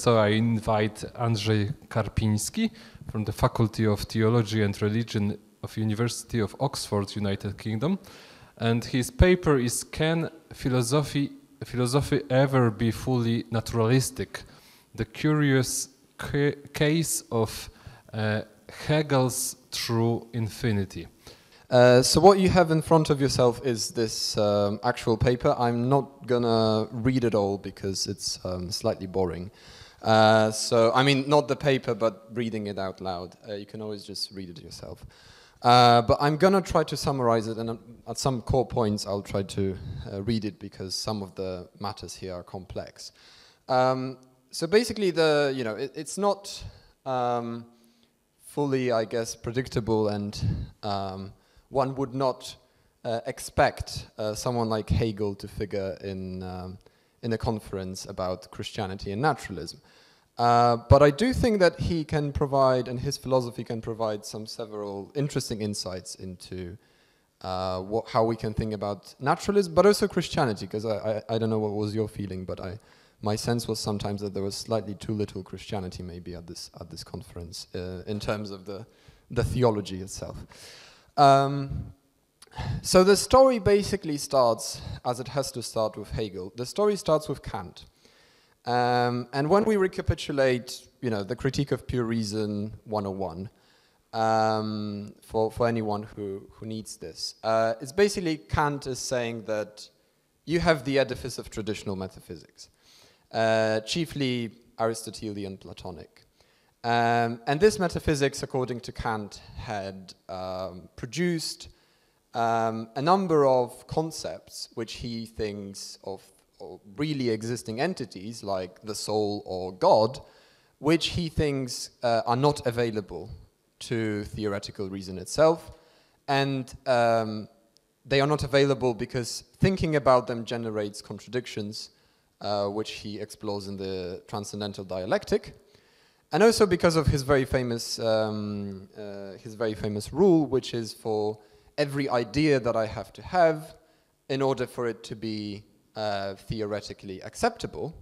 so I invite Andrzej Karpiński from the Faculty of Theology and Religion of University of Oxford, United Kingdom. And his paper is Can Philosophy Ever Be Fully Naturalistic? The Curious Case of Hegel's True Infinity. So what you have in front of yourself is this actual paper. I'm not gonna read it all because it's slightly boring. So, I mean, not the paper, but reading it out loud. You can always just read it yourself. But I'm gonna try to summarize it, and at some core points I'll try to read it because some of the matters here are complex. So basically, it's not fully, I guess, predictable, and one would not expect someone like Hegel to figure in a conference about Christianity and naturalism. But I do think that he can provide, and his philosophy can provide several interesting insights into how we can think about naturalism, but also Christianity, because I don't know what was your feeling, but my sense was sometimes that there was slightly too little Christianity maybe at this conference in terms of the theology itself. So the story basically starts, as it has to start with Hegel, the story starts with Kant. And when we recapitulate, the Critique of Pure Reason 101, for anyone who needs this, it's basically Kant is saying that you have the edifice of traditional metaphysics, chiefly Aristotelian Platonic. And this metaphysics, according to Kant, had produced a number of concepts which he thinks of really existing entities like the soul or God, which he thinks are not available to theoretical reason itself. And they are not available because thinking about them generates contradictions, which he explores in the Transcendental Dialectic. And also because of his very famous rule, which is for every idea that I have to have, in order for it to be theoretically acceptable,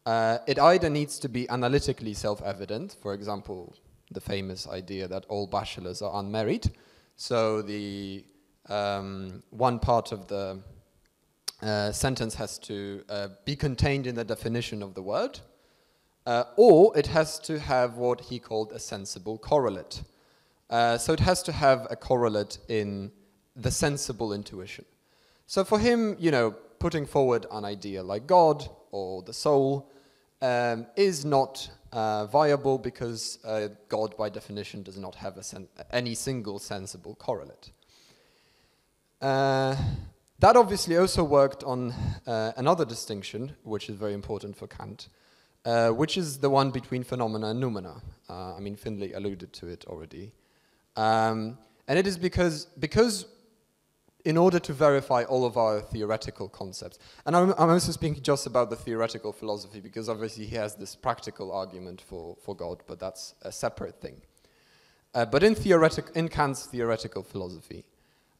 it either needs to be analytically self-evident, for example, the famous idea that all bachelors are unmarried, so the one part of the sentence has to be contained in the definition of the word, or it has to have what he called a sensible correlate. So it has to have a correlate in the sensible intuition. So for him, putting forward an idea like God or the soul is not viable because God, by definition, does not have any single sensible correlate. That obviously also worked on another distinction, which is very important for Kant, which is the one between phenomena and noumena. Finley alluded to it already. And it is because in order to verify all of our theoretical concepts, and I'm also speaking just about the theoretical philosophy because obviously he has this practical argument for God, but that's a separate thing. But in Kant's theoretical philosophy,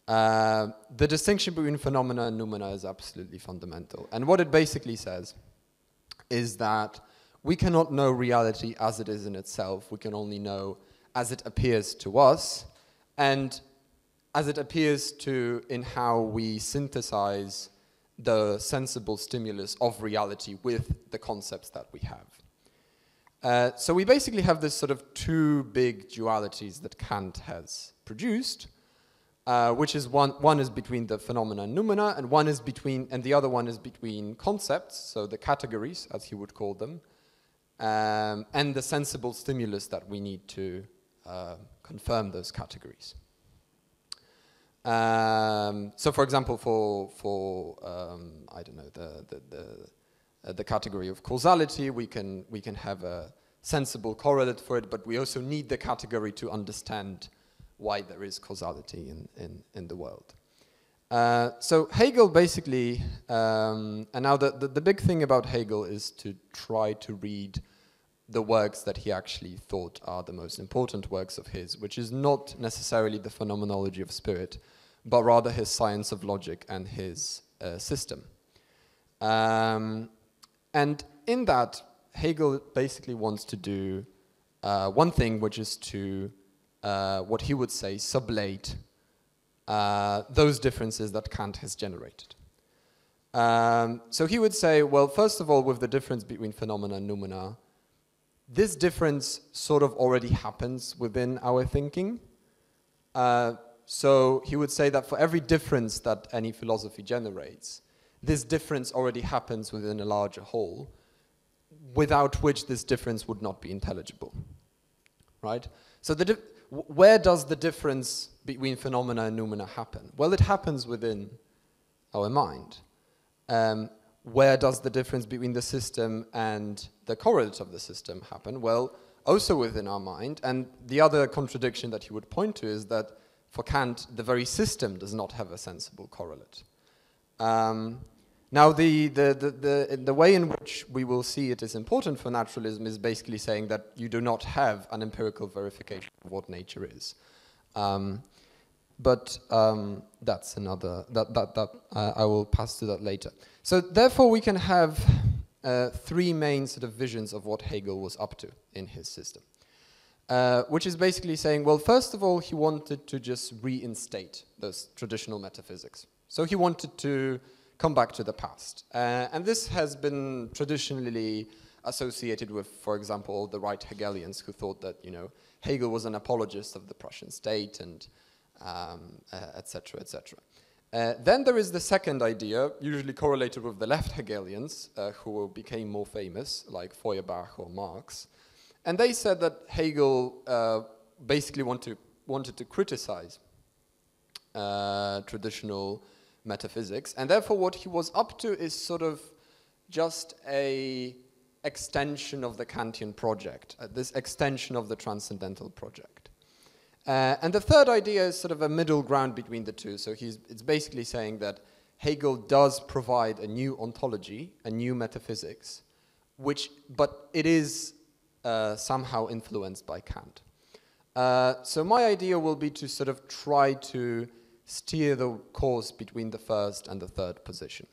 the distinction between phenomena and noumena is absolutely fundamental. And what it basically says is that we cannot know reality as it is in itself. We can only know as it appears to us, and as it appears in how we synthesize the sensible stimulus of reality with the concepts that we have. So we basically have this sort of two big dualities that Kant has produced, which is one is between the phenomena and noumena, and the other one is between concepts, so the categories, as he would call them, and the sensible stimulus that we need to confirm those categories. So, for example, for I don't know, the category of causality, we can have a sensible correlate for it, but we also need the category to understand why there is causality in the world. So Hegel basically, and now the big thing about Hegel is to try to read the works that he actually thought are the most important works of his, which is not necessarily the phenomenology of spirit, but rather his science of logic and his system. And in that, Hegel basically wants to do one thing, which is to, what he would say, sublate those differences that Kant has generated. So he would say, well, first of all, with the difference between phenomena and noumena, this difference sort of already happens within our thinking. So he would say that for every difference that any philosophy generates, this difference already happens within a larger whole, without which this difference would not be intelligible, right? So where does the difference between phenomena and noumena happen? Well, it happens within our mind. Where does the difference between the system and the correlates of the system happen? Well, also within our mind. And the other contradiction that he would point to is that for Kant, the very system does not have a sensible correlate. Now, the way in which we will see it is important for naturalism is basically saying that you do not have an empirical verification of what nature is. But that's another, I will pass to that later. So therefore we can have three main sort of visions of what Hegel was up to in his system. Which is basically saying, well, first of all, he wanted to just reinstate those traditional metaphysics. So he wanted to come back to the past. And this has been traditionally associated with, for example, the right Hegelians who thought that, you know, Hegel was an apologist of the Prussian state and etc., etc. Then there is the second idea, usually correlated with the left Hegelians, who became more famous, like Feuerbach or Marx. And they said that Hegel basically wanted to criticize traditional metaphysics, and therefore what he was up to is sort of just a extension of the Kantian project, this extension of the transcendental project. And the third idea is sort of a middle ground between the two. So it's basically saying that Hegel does provide a new ontology, a new metaphysics, but it is somehow influenced by Kant. So my idea will be to sort of try to steer the course between the first and the third position.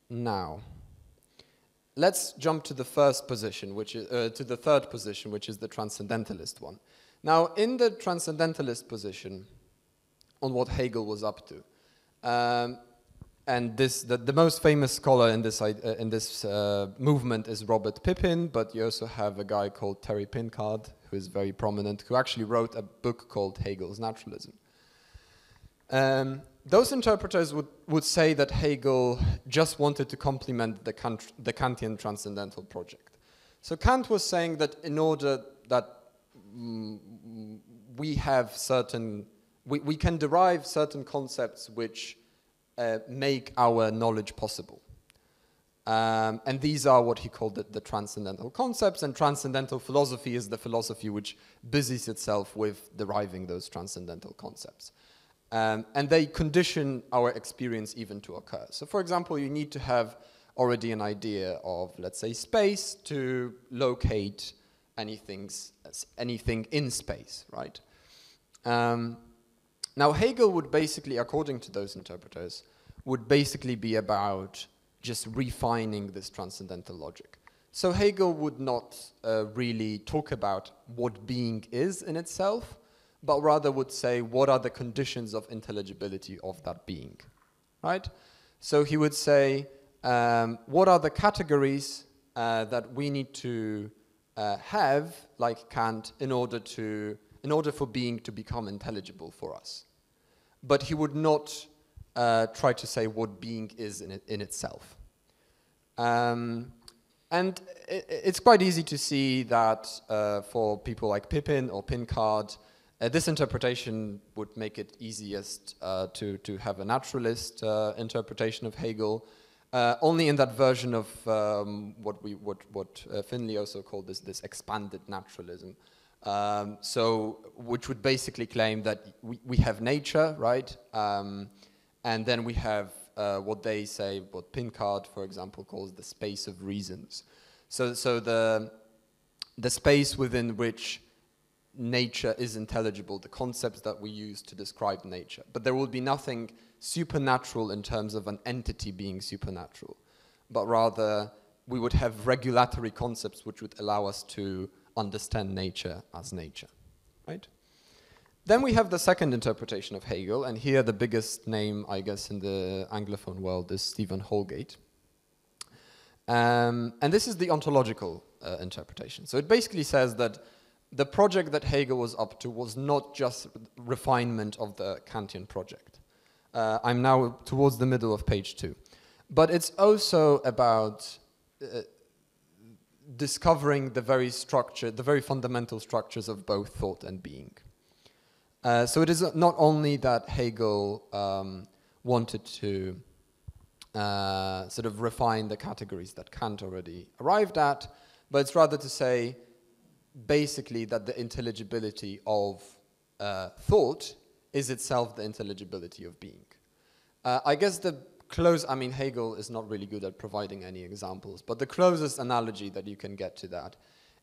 Now, let's jump to the first position, which is to the third position, which is the transcendentalist one. Now, in the transcendentalist position, on what Hegel was up to, and the most famous scholar in this movement is Robert Pippin, but you also have a guy called Terry Pinkard, who is very prominent, who actually wrote a book called Hegel's Naturalism. Those interpreters would say that Hegel just wanted to complement the Kantian transcendental project. So Kant was saying that in order that we have we can derive certain concepts which make our knowledge possible. And these are what he called the transcendental concepts, and transcendental philosophy is the philosophy which busies itself with deriving those transcendental concepts. And they condition our experience even to occur. So for example, you need to have already an idea of, let's say, space to locate anything in space, right? Now Hegel would basically, according to those interpreters, would basically be about just refining this transcendental logic. So Hegel would not really talk about what being is in itself, but rather would say what are the conditions of intelligibility of that being, right? So he would say, what are the categories that we need to have, like Kant, in order for being to become intelligible for us. But he would not try to say what being is in itself. And it's quite easy to see that for people like Pippin or Pinkard, this interpretation would make it easiest to have a naturalist interpretation of Hegel. Only in that version of what Finley also called this expanded naturalism. Which would basically claim that we have nature, right? And then we have what they say, what Pinkard, for example, calls the space of reasons. So the space within which nature is intelligible, the concepts that we use to describe nature. But there will be nothing supernatural in terms of an entity being supernatural. but rather we would have regulatory concepts which would allow us to understand nature as nature, right? Then we have the second interpretation of Hegel, and here the biggest name, I guess, in the Anglophone world is Stephen Holgate. And this is the ontological interpretation. So it basically says that the project that Hegel was up to was not just refinement of the Kantian project. I'm now towards the middle of page 2. But it's also about discovering the very fundamental structures of both thought and being. So it is not only that Hegel wanted to sort of refine the categories that Kant already arrived at, but it's rather to say basically that the intelligibility of thought is itself the intelligibility of being. I guess Hegel is not really good at providing any examples, but the closest analogy that you can get to that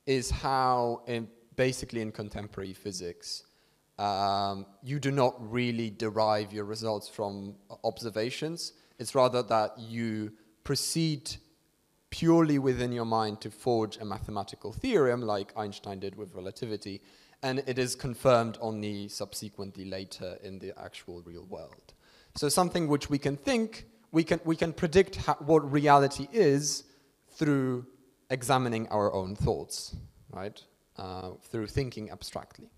is how basically in contemporary physics, you do not really derive your results from observations. It's rather that you proceed purely within your mind to forge a mathematical theorem like Einstein did with relativity, and it is confirmed only subsequently later in the actual real world. So something which we can think, we can predict what reality is through examining our own thoughts, right? Through thinking abstractly.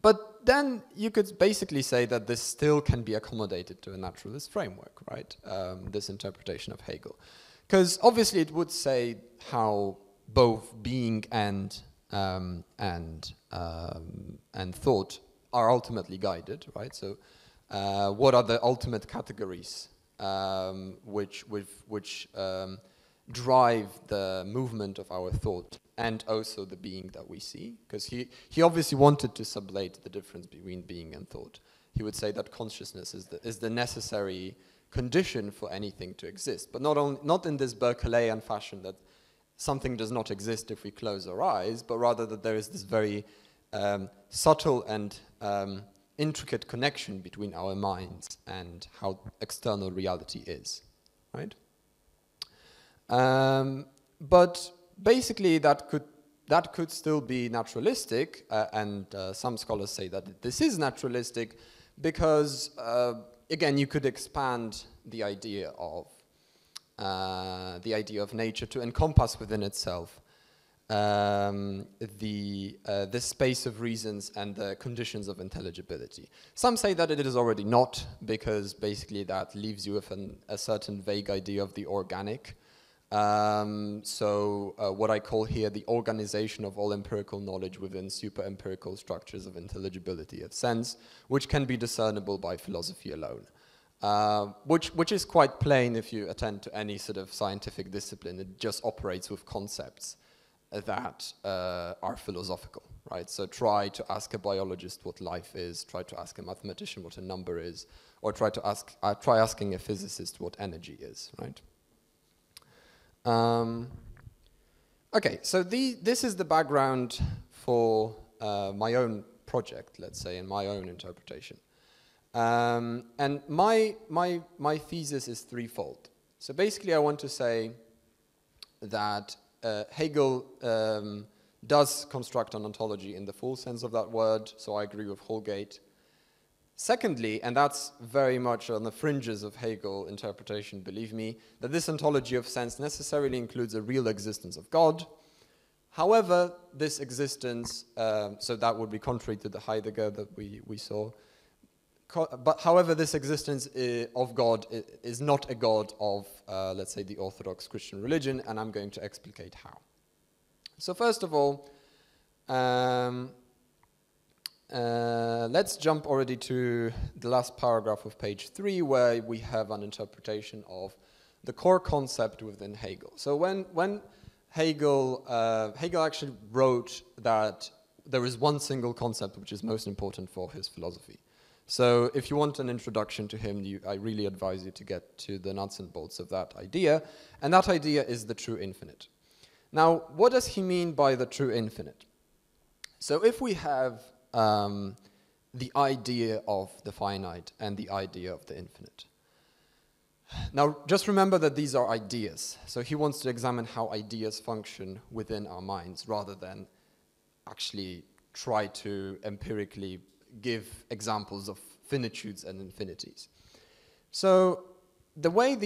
But then you could basically say that this still can be accommodated to a naturalist framework, right? This interpretation of Hegel. Because obviously it would say how both being and thought are ultimately guided, right? So what are the ultimate categories which drive the movement of our thought and also the being that we see? Because he obviously wanted to sublate the difference between being and thought. He would say that consciousness is the necessary condition for anything to exist, but not in this Berkeleyan fashion that something does not exist if we close our eyes, but rather that there is this very subtle and intricate connection between our minds and how external reality is, right? But basically that could still be naturalistic, and some scholars say that this is naturalistic because, again, you could expand the idea of nature to encompass within itself the space of reasons and the conditions of intelligibility. Some say that it is already not, because basically that leaves you with a certain vague idea of the organic. What I call here the organization of all empirical knowledge within super-empirical structures of intelligibility of sense, which can be discernible by philosophy alone. Which is quite plain if you attend to any sort of scientific discipline. It just operates with concepts that are philosophical, right? So try to ask a biologist what life is, try to ask a mathematician what a number is, or try asking a physicist what energy is, right? Okay, so this is the background for my own project, let's say, and my own interpretation. And my thesis is threefold. So basically I want to say that Hegel does construct an ontology in the full sense of that word, so I agree with Holgate. Secondly, and that's very much on the fringes of Hegel interpretation, believe me, that this ontology of sense necessarily includes a real existence of God. However, this existence, so that would be contrary to the Heidegger that we saw, but however, this existence of God is not a God of, let's say, the Orthodox Christian religion, and I'm going to explicate how. So first of all, let's jump already to the last paragraph of page 3, where we have an interpretation of the core concept within Hegel. So when Hegel actually wrote that there is one single concept which is most important for his philosophy. So if you want an introduction to him, I really advise you to get to the nuts and bolts of that idea, and that idea is the true infinite. Now, what does he mean by the true infinite? So if we have the idea of the finite and the idea of the infinite, Now, just remember that these are ideas. So he wants to examine how ideas function within our minds rather than actually try to empirically give examples of finitudes and infinities. So the way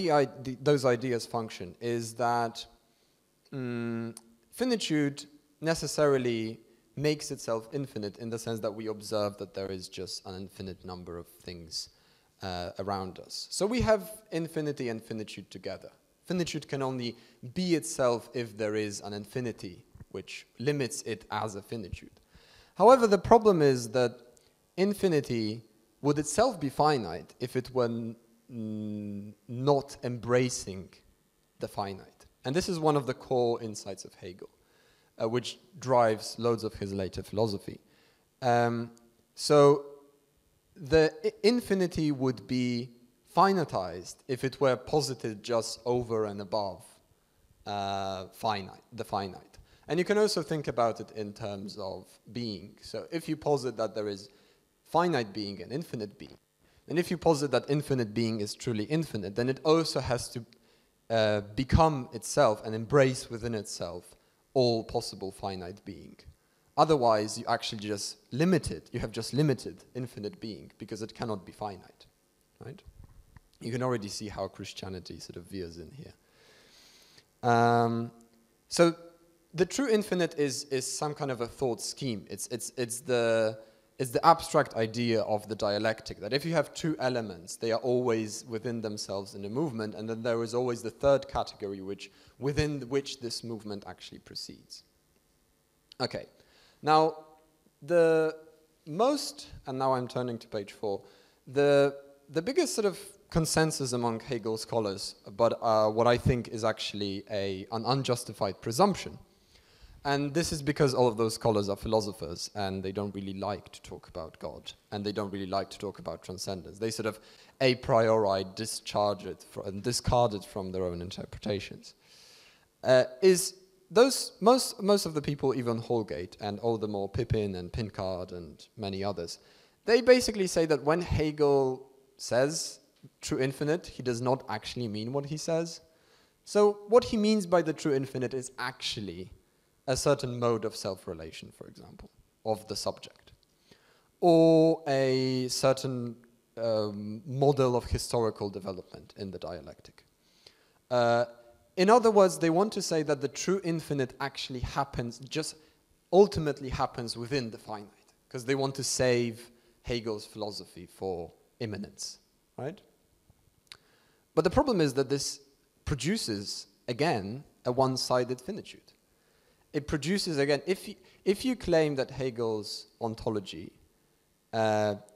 those ideas function is that finitude necessarily makes itself infinite in the sense that we observe that there is just an infinite number of things around us. So we have infinity and finitude together. Finitude can only be itself if there is an infinity which limits it as a finitude. However, the problem is that infinity would itself be finite if it were not embracing the finite. And this is one of the core insights of Hegel, which drives loads of his later philosophy. So the infinity would be finitized if it were posited just over and above the finite. And you can also think about it in terms of being. So if you posit that there is finite being and infinite being, and if you posit that infinite being is truly infinite, then it also has to become itself and embrace within itself all possible finite being. Otherwise, you actually just you have just limited infinite being because it cannot be finite, right? You can already see how Christianity sort of veers in here. So the true infinite is some kind of a thought scheme. It's the abstract idea of the dialectic, that if you have two elements, they are always within themselves in a movement, and then there is always the third category within which this movement actually proceeds. Okay, now and now I'm turning to page 4, the biggest sort of consensus among Hegel scholars, but what I think is actually an unjustified presumption. And this is because all of those scholars are philosophers and they don't really like to talk about God and they don't really like to talk about transcendence. They sort of a priori discharge it and discard it from their own interpretations. Most of the people, even Holgate and Oldemore, Pippin and Pincard and many others, they basically say that when Hegel says true infinite, he does not actually mean what he says. So what he means by the true infinite is actually a certain mode of self-relation, for example, of the subject, or a certain model of historical development in the dialectic. In other words, they want to say that the true infinite actually ultimately happens within the finite, because they want to save Hegel's philosophy for immanence, right? But the problem is that this produces, again, a one-sided finitude. It produces, again, if you claim that Hegel's ontology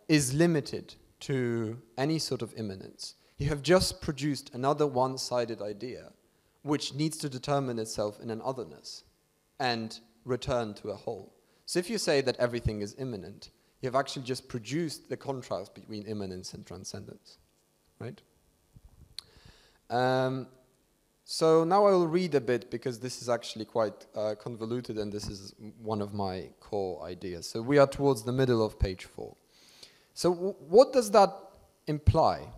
is limited to any sort of immanence, you have just produced another one-sided idea which needs to determine itself in an otherness and return to a whole. So if you say that everything is immanent, you have actually just produced the contrast between immanence and transcendence, right? So now I will read a bit because this is actually quite convoluted and this is one of my core ideas. So we are towards the middle of page 4. So what does that imply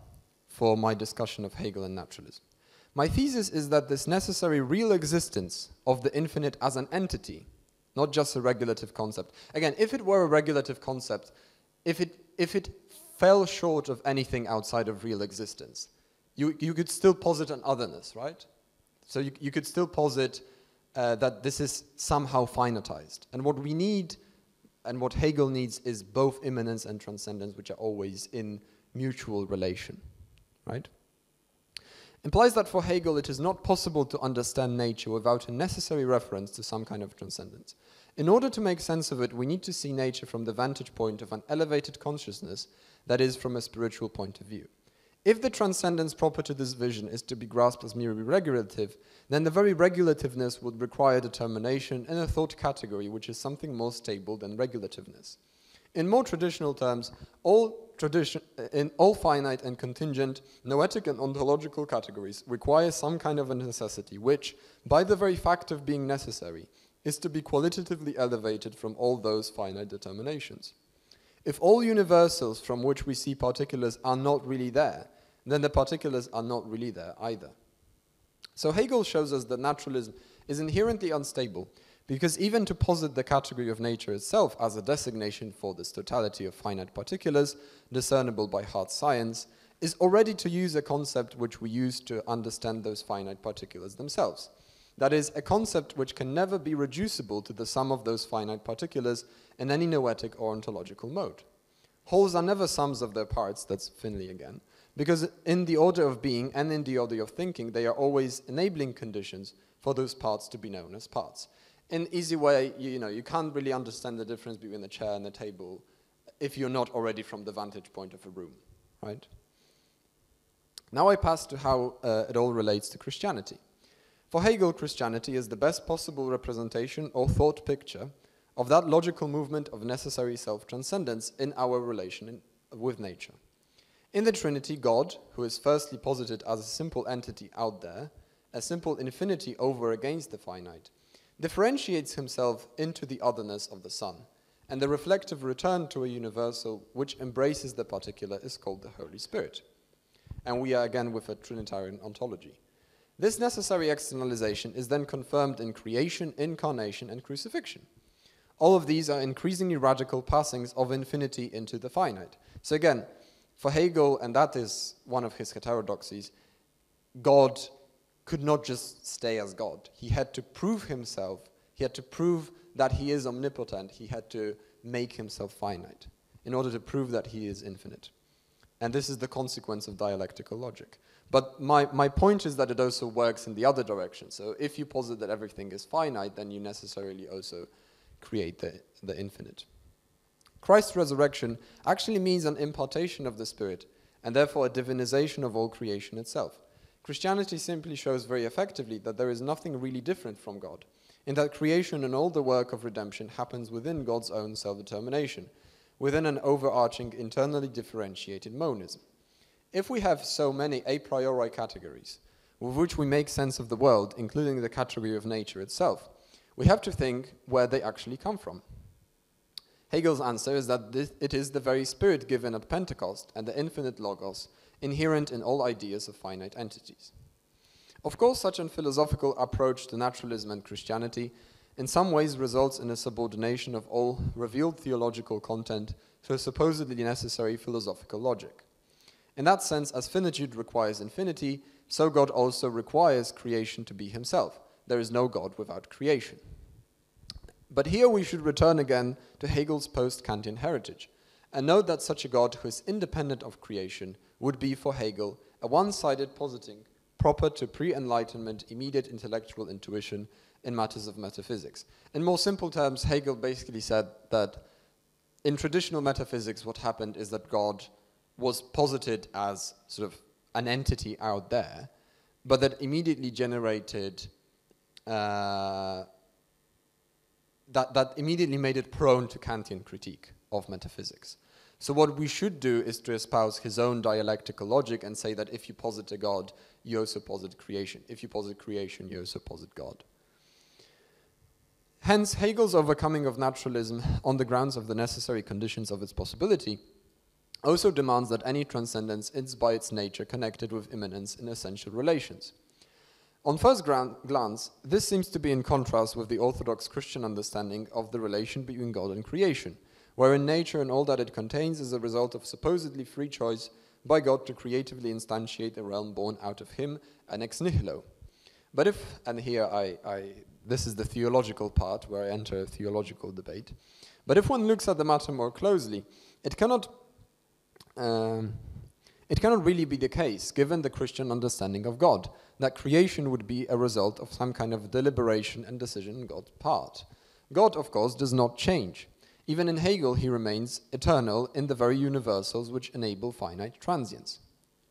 for my discussion of Hegel and naturalism? My thesis is that this necessary real existence of the infinite as an entity, not just a regulative concept. Again, if it were a regulative concept, if it fell short of anything outside of real existence, you could still posit an otherness, right? So you could still posit that this is somehow finitized. And what we need, and what Hegel needs, is both immanence and transcendence, which are always in mutual relation, right? Implies that for Hegel it is not possible to understand nature without a necessary reference to some kind of transcendence. In order to make sense of it, we need to see nature from the vantage point of an elevated consciousness, that is, from a spiritual point of view. If the transcendence proper to this vision is to be grasped as merely regulative, then the very regulativeness would require determination in a thought category which is something more stable than regulativeness. In more traditional terms, all finite and contingent noetic and ontological categories require some kind of a necessity which, by the very fact of being necessary, is to be qualitatively elevated from all those finite determinations. If all universals from which we see particulars are not really there, then the particulars are not really there either. So Hegel shows us that naturalism is inherently unstable, because even to posit the category of nature itself as a designation for this totality of finite particulars, discernible by hard science, is already to use a concept which we use to understand those finite particulars themselves. That is, a concept which can never be reducible to the sum of those finite particulars in any noetic or ontological mode. Wholes are never sums of their parts, that's Finley again, because in the order of being and in the order of thinking, they are always enabling conditions for those parts to be known as parts. In easy way, you can't really understand the difference between the chair and the table if you're not already from the vantage point of a room, right? Now I pass to how it all relates to Christianity. For Hegel, Christianity is the best possible representation or thought picture of that logical movement of necessary self-transcendence in our relation with nature. In the Trinity, God, who is firstly posited as a simple entity out there, a simple infinity over against the finite, differentiates himself into the otherness of the Son, and the reflective return to a universal which embraces the particular is called the Holy Spirit. And we are again with a Trinitarian ontology. This necessary externalization is then confirmed in creation, incarnation, and crucifixion. All of these are increasingly radical passings of infinity into the finite. So again, for Hegel, and that is one of his heterodoxies, God could not just stay as God. He had to prove himself. He had to prove that he is omnipotent. He had to make himself finite in order to prove that he is infinite. And this is the consequence of dialectical logic. But my point is that it also works in the other direction. So if you posit that everything is finite, then you necessarily also create the infinite. Christ's resurrection actually means an impartation of the Spirit, and therefore a divinization of all creation itself. Christianity simply shows very effectively that there is nothing really different from God, in that creation and all the work of redemption happens within God's own self-determination, within an overarching, internally differentiated monism. If we have so many a priori categories, with which we make sense of the world, including the category of nature itself, we have to think where they actually come from. Hegel's answer is that it is the very Spirit given at Pentecost and the infinite logos inherent in all ideas of finite entities. Of course, such a philosophical approach to naturalism and Christianity in some ways results in a subordination of all revealed theological content to a supposedly necessary philosophical logic. In that sense, as finitude requires infinity, so God also requires creation to be himself. There is no God without creation. But here we should return again to Hegel's post-Kantian heritage, and note that such a God who is independent of creation would be for Hegel a one-sided positing proper to pre-Enlightenment immediate intellectual intuition in matters of metaphysics. In more simple terms, Hegel basically said that in traditional metaphysics what happened is that God was posited as sort of an entity out there, but that immediately generated, that immediately made it prone to Kantian critique of metaphysics. So what we should do is to espouse his own dialectical logic and say that if you posit a God, you also posit creation. If you posit creation, you also posit God. Hence, Hegel's overcoming of naturalism on the grounds of the necessary conditions of its possibility also demands that any transcendence is by its nature connected with immanence in essential relations. On first glance, this seems to be in contrast with the orthodox Christian understanding of the relation between God and creation, wherein nature and all that it contains is a result of supposedly free choice by God to creatively instantiate a realm born out of him and ex nihilo. But if, and here this is the theological part where I enter a theological debate, but if one looks at the matter more closely, it cannot really be the case, given the Christian understanding of God, that creation would be a result of some kind of deliberation and decision on God's part. God, of course, does not change. Even in Hegel, he remains eternal in the very universals which enable finite transience.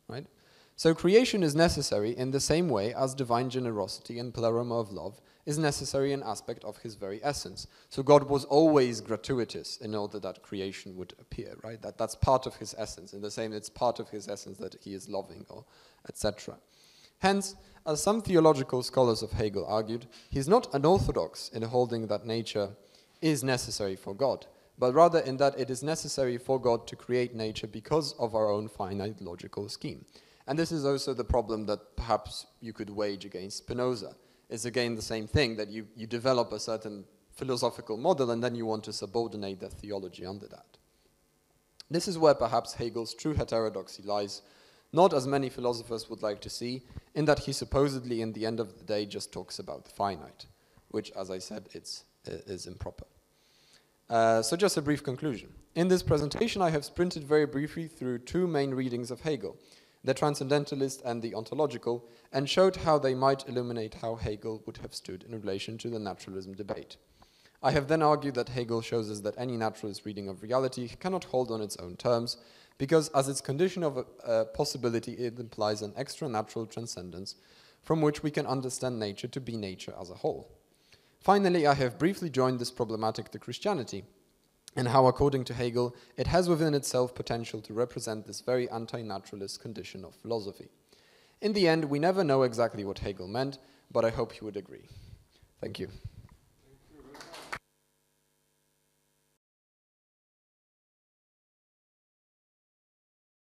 Right? So creation is necessary in the same way as divine generosity and pleroma of love is necessary an aspect of his very essence. So God was always gratuitous in order that creation would appear, right? That's part of his essence. In the same, it's part of his essence that he is loving, or etc. Hence, as some theological scholars of Hegel argued, he is not unorthodox in holding that nature is necessary for God, but rather in that it is necessary for God to create nature because of our own finite logical scheme. And this is also the problem that perhaps you could wage against Spinoza. It's again the same thing, that you develop a certain philosophical model and then you want to subordinate the theology under that. This is where perhaps Hegel's true heterodoxy lies, not as many philosophers would like to see, in that he supposedly in the end of the day just talks about the finite, which, as I said, is improper. So just a brief conclusion. In this presentation I have sprinted very briefly through two main readings of Hegel, the transcendentalist and the ontological, and showed how they might illuminate how Hegel would have stood in relation to the naturalism debate. I have then argued that Hegel shows us that any naturalist reading of reality cannot hold on its own terms, because as its condition of a possibility it implies an extra-natural transcendence from which we can understand nature to be nature as a whole. Finally, I have briefly joined this problematic to Christianity, and how, according to Hegel, it has within itself potential to represent this very anti-naturalist condition of philosophy. In the end, we never know exactly what Hegel meant, but I hope you would agree. Thank you.